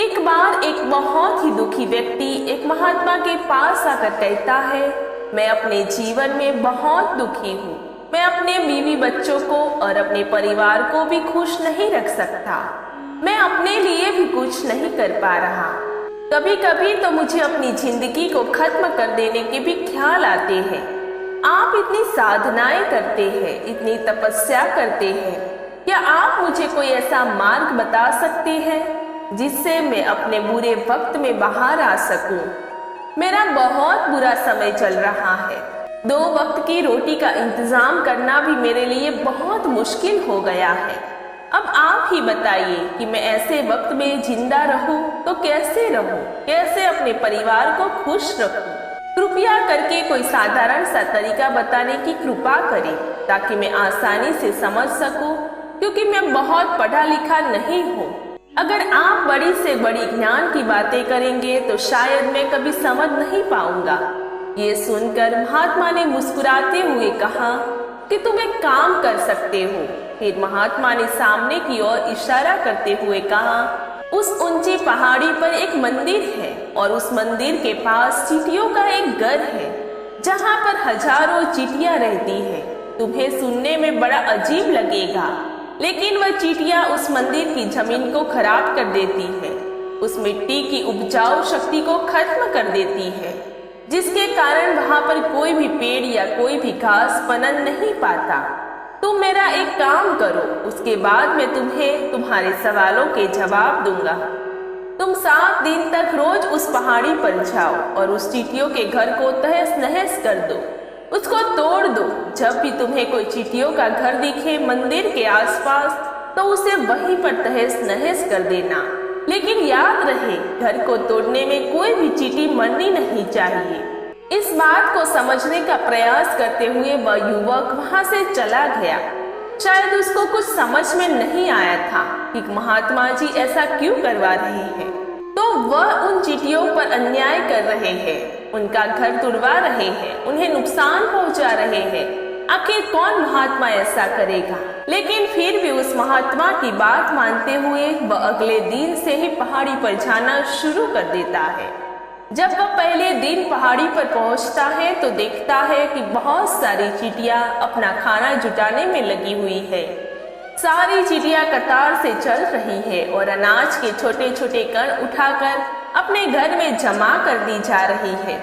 एक बार एक बहुत ही दुखी व्यक्ति एक महात्मा के पास आकर कहता है, मैं अपने जीवन में बहुत दुखी हूँ। मैं अपने बीवी बच्चों को और अपने परिवार को भी खुश नहीं रख सकता। मैं अपने लिए भी कुछ नहीं कर पा रहा। कभी कभी तो मुझे अपनी जिंदगी को खत्म कर देने के भी ख्याल आते हैं। आप इतनी साधनाएं करते हैं, इतनी तपस्या करते हैं, क्या आप मुझे कोई ऐसा मार्ग बता सकते हैं जिससे मैं अपने बुरे वक्त में बाहर आ सकूं? मेरा बहुत बुरा समय चल रहा है। 2 वक्त की रोटी का इंतजाम करना भी मेरे लिए बहुत मुश्किल हो गया है। अब आप ही बताइए कि मैं ऐसे वक्त में जिंदा रहूं तो कैसे रहूं, कैसे अपने परिवार को खुश रखूं? कृपया करके कोई साधारण सा तरीका बताने की कृपा करें ताकि मैं आसानी से समझ सकूं, क्योंकि मैं बहुत पढ़ा लिखा नहीं हूँ। अगर आप बड़ी से बड़ी ज्ञान की बातें करेंगे तो शायद मैं कभी समझ नहीं पाऊंगा। ये सुनकर महात्मा ने मुस्कुराते हुए कहा कि तुम एक काम कर सकते हो। फिर महात्मा ने सामने की ओर इशारा करते हुए कहा, उस ऊंची पहाड़ी पर एक मंदिर है और उस मंदिर के पास चींटियों का एक घर है जहाँ पर हजारों चींटियां रहती है। तुम्हें सुनने में बड़ा अजीब लगेगा, लेकिन वह चींटियां उस मंदिर की जमीन को खराब कर देती है, उस मिट्टी की उपजाऊ शक्ति को खत्म कर देती है, जिसके कारण वहां पर कोई भी पेड़ या कोई भी घास पनप नहीं पाता। तुम मेरा एक काम करो, उसके बाद मैं तुम्हें तुम्हारे सवालों के जवाब दूंगा। तुम 7 दिन तक रोज उस पहाड़ी पर जाओ और उस चींटियों के घर को तहस नहस कर दो, उसको तोड़ दो। जब भी तुम्हें कोई चींटियों का घर दिखे मंदिर के आसपास तो उसे वहीं पर तहस नहस कर देना। लेकिन याद रहे, घर को तोड़ने में कोई भी चींटी मरनी नहीं चाहिए। इस बात को समझने का प्रयास करते हुए वह युवक वहां से चला गया। शायद उसको कुछ समझ में नहीं आया था कि महात्मा जी ऐसा क्यों करवा रहे हैं। तो वह उन चींटियों पर अन्याय कर रहे हैं, उनका घर तुड़वा रहे हैं, उन्हें नुकसान पहुंचा रहे हैं। आखिर कौन महात्मा ऐसा करेगा? लेकिन फिर भी उस महात्मा की बात मानते हुए वह अगले दिन से ही पहाड़ी पर जाना शुरू कर देता है। जब वह पहले दिन पहाड़ी पर पहुंचता है तो देखता है कि बहुत सारी चींटियां अपना खाना जुटाने में लगी हुई है। सारी चींटियां कतार से चल रही है और अनाज के छोटे छोटे कण उठाकर अपने घर में जमा कर दी जा रही है।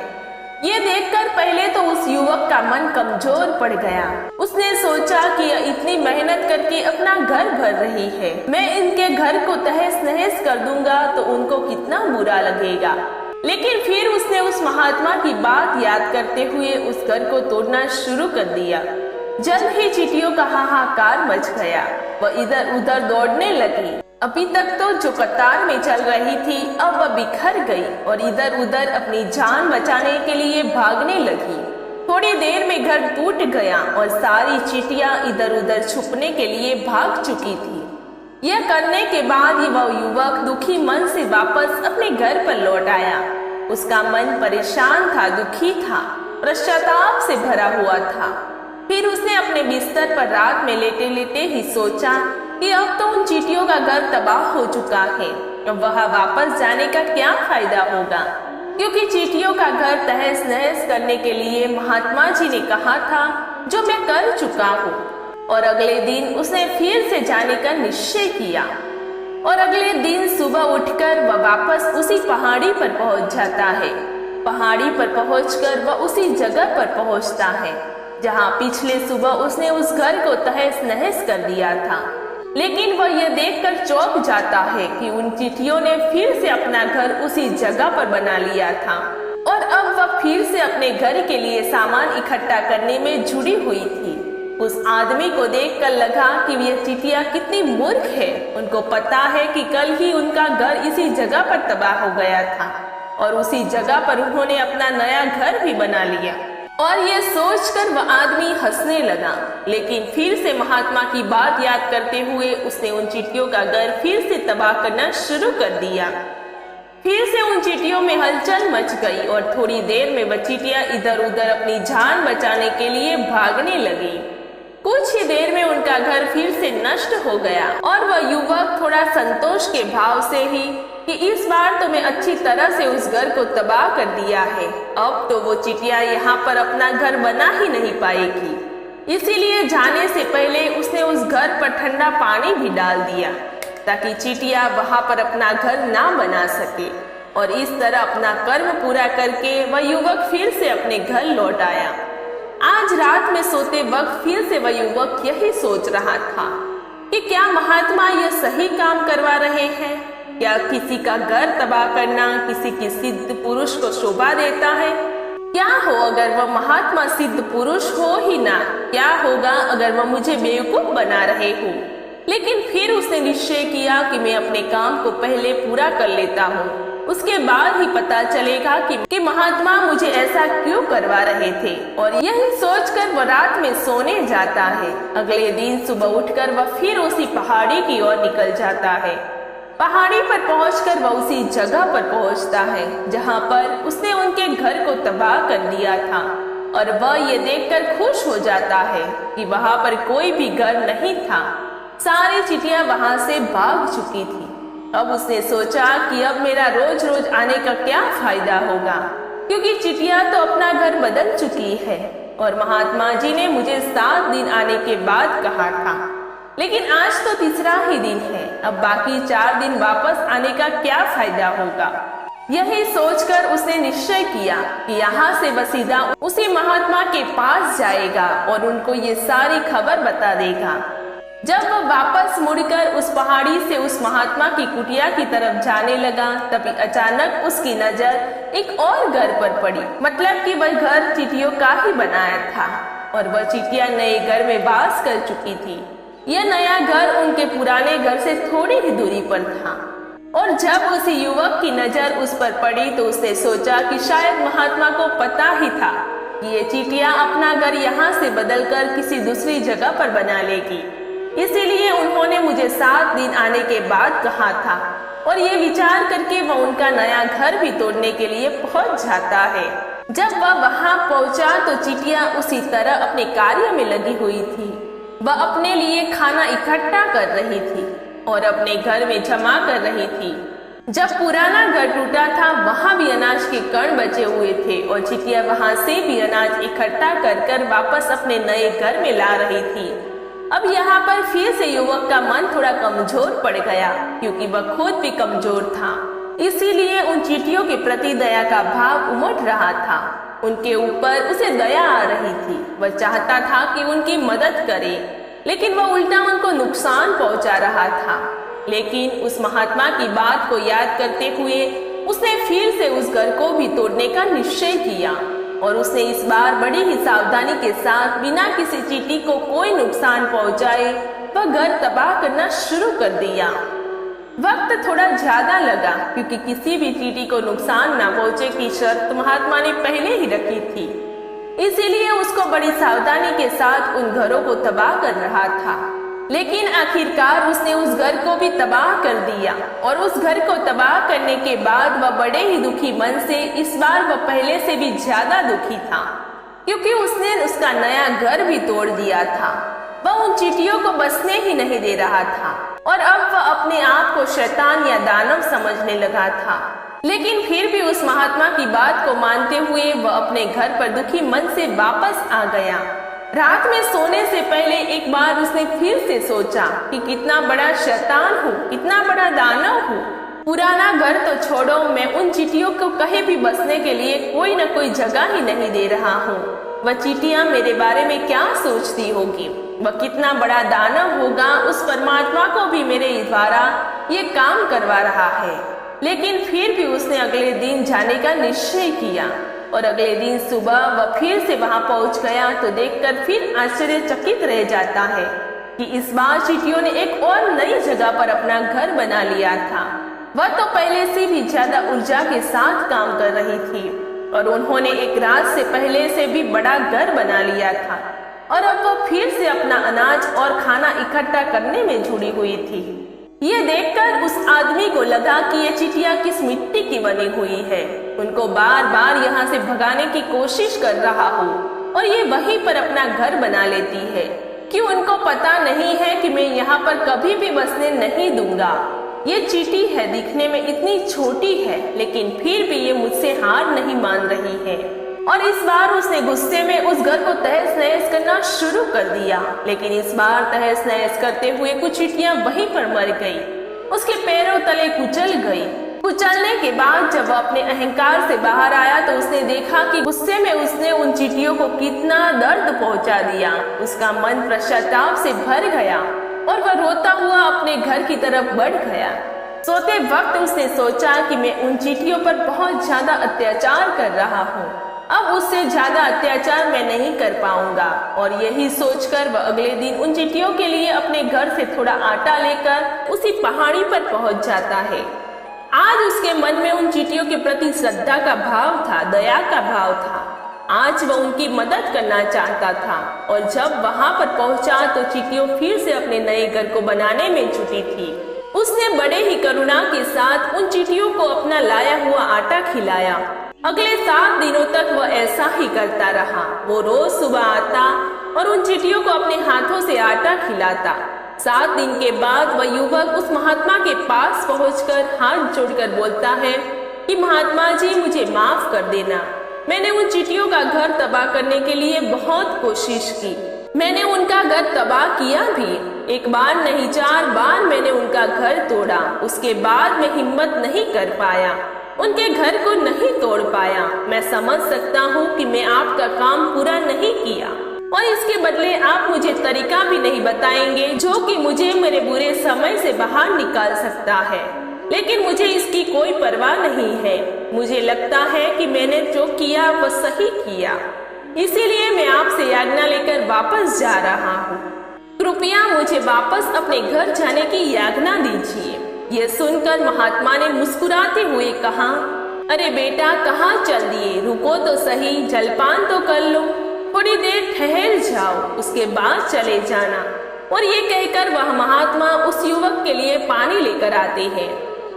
ये देखकर पहले तो उस युवक का मन कमजोर पड़ गया। उसने सोचा कि यह इतनी मेहनत करके अपना घर भर रही है, मैं इनके घर को तहस नहस कर दूंगा तो उनको कितना बुरा लगेगा। लेकिन फिर उसने उस महात्मा की बात याद करते हुए उस घर को तोड़ना शुरू कर दिया। जल्द ही चींटियों का हाहाकार मच गया। वह इधर उधर दौड़ने लगी। अभी तक तो जो कतार में चल रही थी अब वह बिखर गई और इधर उधर अपनी जान बचाने के लिए भागने लगी। थोड़ी देर में घर टूट गया और सारी चींटियां इधर उधर छुपने के लिए भाग चुकी थी। यह करने के बाद वह युवक दुखी मन से वापस अपने घर पर लौट आया। उसका मन परेशान था, दुखी था, पश्चाताप से भरा हुआ था। फिर उसने अपने बिस्तर पर रात में लेटे लेटे ही सोचा कि अब तो उन चींटियों का घर तबाह हो चुका है, अब वहां वापस जाने का क्या फायदा होगा, क्योंकि चींटियों का घर तहस नहस करने के लिए महात्मा जी ने कहा था, जो मैं कर चुका हूँ। और अगले दिन उसने फिर से जाने का निश्चय किया और अगले दिन सुबह उठकर वह वापस उसी पहाड़ी पर पहुंच जाता है। पहाड़ी पर पहुंचकर वह उसी जगह पर पहुंचता है जहां पिछले सुबह उसने उस घर को तहस नहस कर दिया था। लेकिन वह यह देखकर चौंक जाता है कि उन चींटियों ने फिर से अपना घर उसी जगह पर बना लिया था और अब वह फिर से अपने घर के लिए सामान इकट्ठा करने में जुड़ी हुई थी। उस आदमी को देखकर लगा कि यह चींटियां कितनी मूर्ख है। उनको पता है कि कल ही उनका घर इसी जगह पर तबाह हो गया था और उसी जगह पर उन्होंने अपना नया घर भी बना लिया। और यह सोचकर वह आदमी हंसने लगा। लेकिन फिर से महात्मा की बात याद करते हुए उसने उन चींटियों का घर फिर से तबाह करना शुरू कर दिया। फिर से उन चींटियों में हलचल मच गई और थोड़ी देर में वह चींटियां इधर उधर अपनी जान बचाने के लिए भागने लगी। कुछ ही देर में उनका घर फिर से नष्ट हो गया और वह युवक थोड़ा संतोष के भाव से ही कि इस बार तो मैं अच्छी तरह से उस घर को तबाह कर दिया है। अब तो वो चिटिया यहाँ पर अपना घर बना ही नहीं पाएगी। इसीलिए जाने से पहले उसने उस घर पर ठंडा पानी भी डाल दिया ताकि चिटिया वहां पर अपना घर ना बना सके। और इस तरह अपना कर्म पूरा करके वह युवक फिर से अपने घर लौट आया। आज रात में सोते वक्त फिर से वह युवक यही सोच रहा था कि क्या महात्मा यह सही काम करवा रहे हैं? क्या किसी का घर तबाह करना किसी की सिद्ध पुरुष को शोभा देता है? क्या हो अगर वह महात्मा सिद्ध पुरुष हो ही ना? क्या होगा अगर वह मुझे बेवकूफ बना रहे हो? लेकिन फिर उसने निश्चय किया कि मैं अपने काम को पहले पूरा कर लेता हूँ, उसके बाद ही पता चलेगा कि महात्मा मुझे ऐसा क्यों करवा रहे थे। और यही सोचकर वह रात में सोने जाता है। अगले दिन सुबह उठकर वह फिर उसी पहाड़ी की ओर निकल जाता है। पहाड़ी पर पहुंचकर वह उसी जगह पर पहुंचता है जहां पर उसने उनके घर को तबाह कर दिया था। और वह ये देखकर खुश हो जाता है कि वहां पर कोई भी घर नहीं था। सारी चिटियां वहां से भाग चुकी थी। अब उसने सोचा कि अब मेरा रोज रोज आने का क्या फायदा होगा, क्योंकि चिटिया तो अपना घर बदल चुकी है और महात्मा जी ने मुझे 7 दिन आने के बाद कहा था। लेकिन आज तो तीसरा ही दिन है, अब बाकी 4 दिन वापस आने का क्या फायदा होगा। यही सोचकर उसने निश्चय किया कि यहाँ से वह सीधा उसी महात्मा के पास जाएगा और उनको ये सारी खबर बता देगा। जब वह वापस मुड़कर उस पहाड़ी से उस महात्मा की कुटिया की तरफ जाने लगा, तभी अचानक उसकी नजर एक और घर पर पड़ी। मतलब कि वह घर चींटियों का ही बनाया था और वह चींटियां नए घर में वास कर चुकी थी। यह नया घर उनके पुराने घर से थोड़ी ही दूरी पर था। और जब उसी युवक की नजर उस पर पड़ी तो उसने सोचा कि शायद महात्मा को पता ही था कि ये चींटियां अपना घर यहाँ से बदलकर किसी दूसरी जगह पर बना लेगी। इसीलिए उन्होंने मुझे 7 दिन आने के बाद कहा था। और ये विचार करके वह उनका नया घर भी तोड़ने के लिए पहुंच जाता है। जब वह वहां पहुंचा तो चींटियां उसी तरह अपने कार्य में लगी हुई थी। वह अपने लिए खाना इकट्ठा कर रही थी और अपने घर में जमा कर रही थी। जब पुराना घर टूटा था वहां भी अनाज के कण बचे हुए थे और चींटियां वहां से भी अनाज इकट्ठा कर वापस अपने नए घर में ला रही थी। अब यहाँ पर फिर से युवक का मन थोड़ा कमजोर पड़ गया, क्योंकि वह खुद भी कमजोर था। इसीलिए उन चींटियों के प्रति दया का भाव उमड़ रहा था। उनके ऊपर उसे दया आ रही थी। वह चाहता था कि उनकी मदद करे, लेकिन वह उल्टा उनको नुकसान पहुंचा रहा था। लेकिन उस महात्मा की बात को याद करते हुए उसने फिर से उस घर को भी तोड़ने का निश्चय किया और उसने इस बार बड़ी ही सावधानी के साथ बिना किसी चींटी को कोई नुकसान पहुंचाए वह घर तबाह करना शुरू कर दिया। वक्त थोड़ा ज्यादा लगा, क्योंकि किसी भी चींटी को नुकसान न पहुंचे की शर्त महात्मा ने पहले ही रखी थी। इसीलिए उसको बड़ी सावधानी के साथ उन घरों को तबाह कर रहा था। लेकिन आखिरकार उसने उस घर को भी तबाह कर दिया और उस घर को तबाह करने के बाद वह बड़े ही दुखी मन से, इस बार वह पहले से भी ज्यादा दुखी था, क्योंकि उसने उसका नया घर भी तोड़ दिया था। वह उन चींटियों को बसने ही नहीं दे रहा था और अब वह अपने आप को शैतान या दानव समझने लगा था। लेकिन फिर भी उस महात्मा की बात को मानते हुए वह अपने घर पर दुखी मन से वापस आ गया। रात में सोने से पहले एक बार उसने फिर से सोचा कि कितना बड़ा शैतान हूँ, कितना बड़ा दानव हूँ। पुराना घर तो छोड़ो, मैं उन चींटियों को कहीं भी बसने के लिए कोई न कोई जगह ही नहीं दे रहा हूँ। वह चींटियां मेरे बारे में क्या सोचती होगी, वह कितना बड़ा दानव होगा, उस परमात्मा को भी मेरे द्वारा ये काम करवा रहा है। लेकिन फिर भी उसने अगले दिन जाने का निश्चय किया और अगले दिन सुबह वह फिर से वहां पहुंच गया तो देखकर फिर आश्चर्यचकित रह जाता है कि इस बार चींटियों ने एक और नई जगह पर अपना घर बना लिया था। वह तो पहले से भी ज्यादा ऊर्जा के साथ काम कर रही थी और उन्होंने एक रात से पहले से भी बड़ा घर बना लिया था और अब वो फिर से अपना अनाज और खाना इकट्ठा करने में जुड़ी हुई थी। ये देखकर उस आदमी को लगा कि ये चींटियां किस मिट्टी की बनी हुई है। उनको बार बार यहाँ से भगाने की कोशिश कर रहा हूँ और ये वहीं पर अपना घर बना लेती है। कि उनको पता नहीं है कि मैं यहाँ पर कभी भी बसने नहीं दूंगा। ये चींटी है, दिखने में इतनी छोटी है, लेकिन फिर भी ये मुझसे हार नहीं मान रही है। और इस बार उसने गुस्से में उस घर को तहस नहस करना शुरू कर दिया। लेकिन इस बार तहस नहस करते हुए कुछ चींटियां वहीं पर मर गई, उसके पैरों तले कुचल गई। कुचलने के बाद जब वह अपने अहंकार से बाहर आया तो उसने देखा कि गुस्से में उसने उन चींटियों को कितना दर्द पहुंचा दिया। उसका मन पश्चाताप से भर गया और वह रोता हुआ अपने घर की तरफ बढ़ गया। सोते वक्त उसने सोचा कि मैं उन चींटियों पर बहुत ज्यादा अत्याचार कर रहा हूँ, अब उससे ज्यादा अत्याचार मैं नहीं कर पाऊंगा। और यही सोचकर वह अगले दिन उन चींटियों के लिए अपने घर से थोड़ा आटा लेकर उसी पहाड़ी पर पहुंच जाता है। आज उसके मन में उन चींटियों के प्रति श्रद्धा का भाव था, दया का भाव था। आज वह उनकी मदद करना चाहता था। और जब वहां पर पहुंचा तो चींटियों फिर से अपने नए घर को बनाने में जुटी थी। उसने बड़े ही करुणा के साथ उन चींटियों को अपना लाया हुआ आटा खिलाया। अगले 7 दिनों तक वह ऐसा ही करता रहा। वो रोज सुबह आता और उन चींटियों को अपने हाथों से आटा खिलाता। 7 दिन के बाद वह युवक उस महात्मा के पास पहुंचकर हाथ जोड़कर बोलता है कि महात्मा जी, मुझे माफ कर देना। मैंने उन चींटियों का घर तबाह करने के लिए बहुत कोशिश की। मैंने उनका घर तबाह किया भी, 1 बार नहीं 4 बार मैंने उनका घर तोड़ा। उसके बाद मैं हिम्मत नहीं कर पाया, उनके घर को नहीं तोड़ पाया। मैं समझ सकता हूँ कि मैं आपका काम पूरा नहीं किया और इसके बदले आप मुझे तरीका भी नहीं बताएंगे जो कि मुझे मेरे बुरे समय से बाहर निकाल सकता है। लेकिन मुझे इसकी कोई परवाह नहीं है। मुझे लगता है कि मैंने जो किया वह सही किया, इसीलिए मैं आपसे आज्ञा लेकर वापस जा रहा हूँ। कृपया मुझे वापस अपने घर जाने की आज्ञा दीजिए। यह सुनकर महात्मा ने मुस्कुराते हुए कहा, अरे बेटा, कहाँ चल दिए? रुको तो सही, जलपान तो कर लो, थोड़ी देर ठहर जाओ, उसके बाद चले जाना। और ये कहकर वह महात्मा उस युवक के लिए पानी लेकर आते हैं।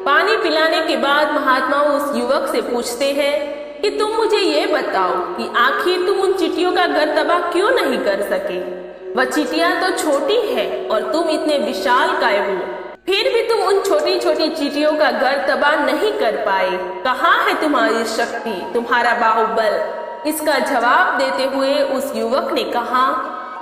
पानी पिलाने के बाद महात्मा उस युवक से पूछते हैं कि तुम मुझे ये बताओ कि आखिर तुम उन चींटियों का घर तबाह क्यों नहीं कर सके? वह चींटियां तो छोटी है और तुम इतने विशालकाय हो, फिर भी तुम उन छोटी छोटी चींटियों का घर तबाह नहीं कर पाए। कहाँ है तुम्हारी शक्ति, तुम्हारा बाहुबल? इसका जवाब देते हुए उस युवक ने कहा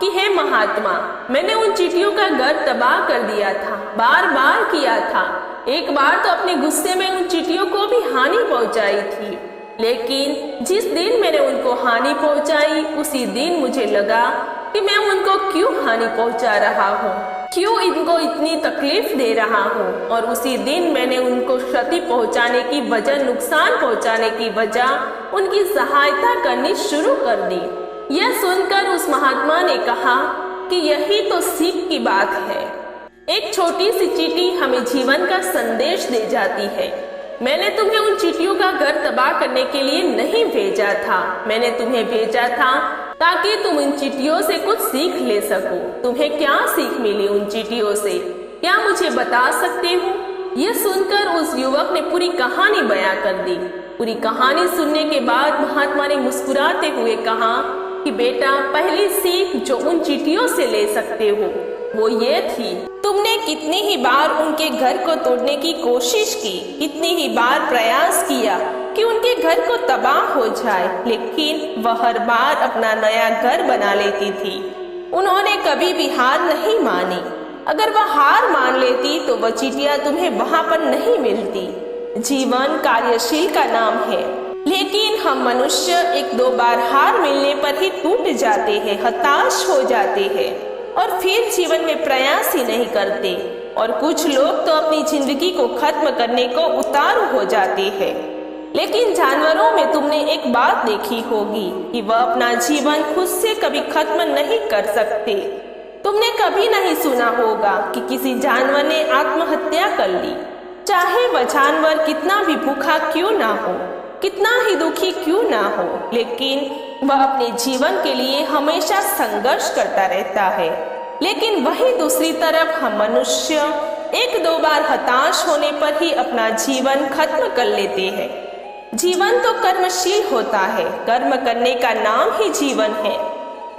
कि हे महात्मा, मैंने उन चींटियों का घर तबाह कर दिया था, बार बार किया था। एक बार तो अपने गुस्से में उन चींटियों को भी हानि पहुंचाई थी, लेकिन जिस दिन मैंने उनको हानि पहुंचाई उसी दिन मुझे लगा कि मैं उनको क्यों हानि पहुंचा रहा हूँ, क्यों इनको इतनी तकलीफ दे रहा हूँ। और उसी दिन मैंने उनको क्षति पहुंचाने की वजह, नुकसान पहुंचाने की वजह उनकी सहायता करनी शुरू कर दी। यह सुनकर उस महात्मा ने कहा कि यही तो सीख की बात है। एक छोटी सी चींटी हमें जीवन का संदेश दे जाती है। मैंने तुम्हें उन चींटियों का घर तबाह करने के लिए नहीं भेजा था, मैंने तुम्हें भेजा था ताकि तुम इन चींटियों से कुछ सीख ले सको। तुम्हें क्या सीख मिली उन चींटियों से, क्या मुझे बता सकते हो? यह सुनकर उस युवक ने पूरी कहानी बयां कर दी। पूरी कहानी सुनने के बाद महात्मा ने मुस्कुराते हुए कहा कि बेटा, पहली सीख जो उन चींटियों से ले सकते हो वो ये थी, तुमने कितनी ही बार उनके घर को तोड़ने की कोशिश की, कितनी ही बार प्रयास किया कि उनके घर को तबाह हो जाए, लेकिन वह हर बार अपना नया घर बना लेती थी। उन्होंने कभी भी हार नहीं मानी। अगर वह हार मान लेती तो वह चींटियां तुम्हें वहां पर नहीं मिलती। जीवन कार्यशील का नाम है, लेकिन हम मनुष्य 1-2 बार हार मिलने पर ही टूट जाते हैं, हताश हो जाते हैं और फिर जीवन में प्रयास ही नहीं करते। और कुछ लोग तो अपनी जिंदगी को खत्म करने को उतारू हो जाते हैं। लेकिन जानवरों में तुमने एक बात देखी होगी कि वह अपना जीवन खुद से कभी खत्म नहीं कर सकते। तुमने कभी नहीं सुना होगा कि किसी जानवर ने आत्महत्या कर ली, चाहे वह जानवर कितना भी भूखा क्यों ना हो, कितना ही दुखी क्यों ना हो, लेकिन वह अपने जीवन के लिए हमेशा संघर्ष करता रहता है। लेकिन वही दूसरी तरफ हम मनुष्य 1-2 बार हताश होने पर ही अपना जीवन खत्म कर लेते हैं। जीवन तो कर्मशील होता है, कर्म करने का नाम ही जीवन है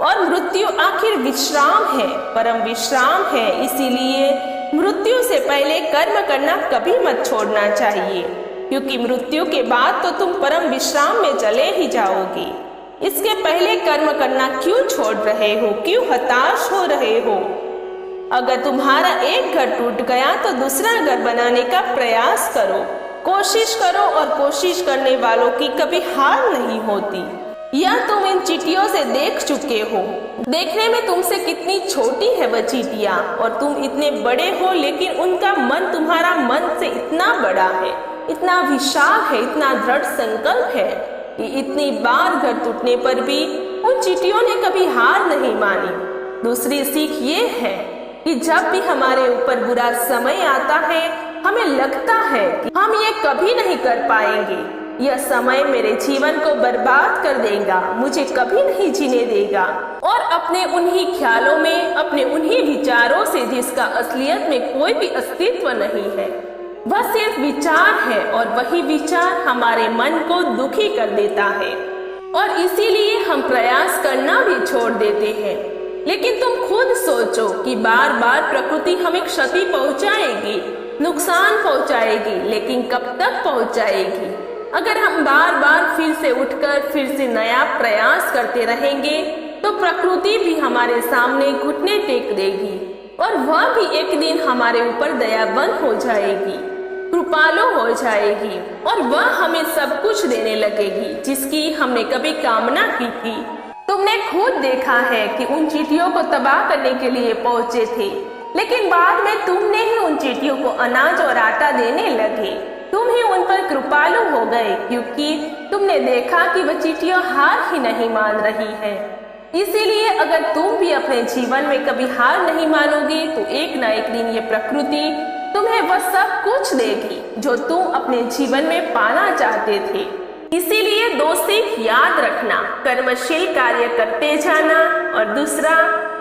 और मृत्यु आखिर विश्राम है, परम विश्राम है। इसीलिए मृत्यु से पहले कर्म करना कभी मत छोड़ना चाहिए, क्योंकि मृत्यु के बाद तो तुम परम विश्राम में चले ही जाओगे। इसके पहले कर्म करना क्यों छोड़ रहे हो, क्यों हताश हो रहे हो? अगर तुम्हारा एक घर टूट गया तो दूसरा घर बनाने का प्रयास करो, कोशिश करो, और कोशिश करने वालों की कभी हार नहीं होती। यह तुम इन चींटियों से देख चुके हो। देखने में तुमसे कितनी छोटी है वह चींटियां, और तुम इतने बड़े हो, लेकिन उनका मन तुम्हारा मन से इतना बड़ा है, इतना विशाल है, इतना दृढ़ संकल्प है कि इतनी बार घर टूटने पर भी उन चींटियों ने कभी हार नहीं मानी। दूसरी सीख ये है कि जब भी हमारे ऊपर बुरा समय आता है, हमें लगता है कि हम ये कभी नहीं कर पाएंगे, यह समय मेरे जीवन को बर्बाद कर देगा, मुझे कभी नहीं जीने देगा, और अपने उन्हीं ख्यालों में, अपने उन्हीं विचारों से जिसका असलियत में कोई भी अस्तित्व नहीं है, वह सिर्फ विचार है, और वही विचार हमारे मन को दुखी कर देता है, और इसीलिए हम प्रयास करना भी छोड़ देते हैं। लेकिन तुम खुद सोचो कि बार बार प्रकृति हमें क्षति पहुंचाएगी, नुकसान पहुंचाएगी, लेकिन कब तक पहुंचाएगी? अगर हम बार बार फिर से उठकर फिर से नया प्रयास करते रहेंगे तो प्रकृति भी हमारे सामने घुटने टेक देगी, और वह भी एक दिन हमारे ऊपर दयाबंद हो जाएगी, कृपालु हो जाएगी, और वह हमें सब कुछ देने लगेगी जिसकी हमने कभी कामना की थी। तुमने खुद देखा है कि उन चींटियों को तबाह करने के लिए पहुंचे थे, लेकिन बाद में तुमने ही उन चींटियों को अनाज और आटा देने लगे। तुम ही उन पर कृपालु हो गए, क्योंकि तुमने देखा कि वह चींटियां हार ही नहीं मान रही हैं। इसीलिए अगर तुम भी अपने जीवन में कभी हार नहीं मानोगे तो एक न एक दिन ये प्रकृति तुम्हें वह सब कुछ देगी जो तुम अपने जीवन में पाना चाहते थे। इसीलिए दो सीख याद रखना, कर्मशील कार्य करते जाना, और दूसरा,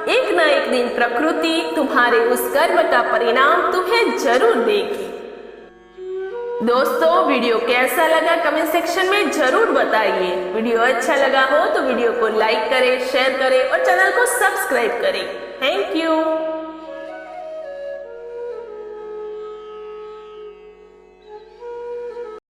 एक न एक दिन प्रकृति तुम्हारे उस कर्म का परिणाम तुम्हें जरूर देगी। दोस्तों, वीडियो कैसा लगा कमेंट सेक्शन में जरूर बताइए। वीडियो अच्छा लगा हो तो वीडियो को लाइक करें, शेयर करें और चैनल को सब्सक्राइब करें।